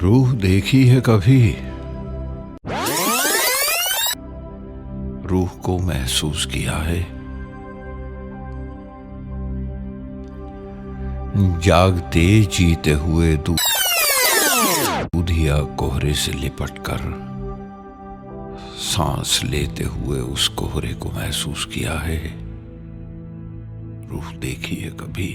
रूह देखी है कभी? रूह को महसूस किया है? जागते जीते हुए दूधिया कोहरे से लिपट कर सांस लेते हुए उस कोहरे को महसूस किया है? रूह देखी है कभी?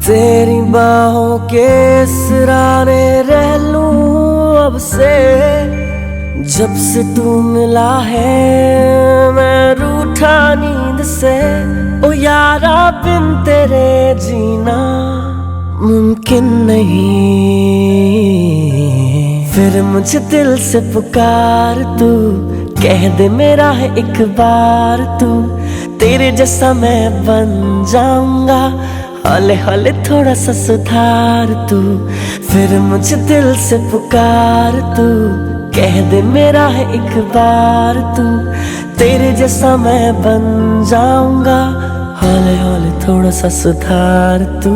तेरी बाहों के सराने रह लूं अब से। जब से तू मिला है मैं रूठा नींद से। ओ यारा बिन तेरे जीना मुमकिन नहीं। फिर मुझे दिल से पुकार तू, कह दे मेरा है एक बार तू। तेरे जैसा मैं बन जाऊंगा, हौले हौले थोड़ा सा सुधार तू। फिर मुझे दिल से पुकार तू, कह दे मेरा है एक बार तू। तेरे जैसा मैं बन जाऊंगा, हौले हौले थोड़ा सा सुधार तू।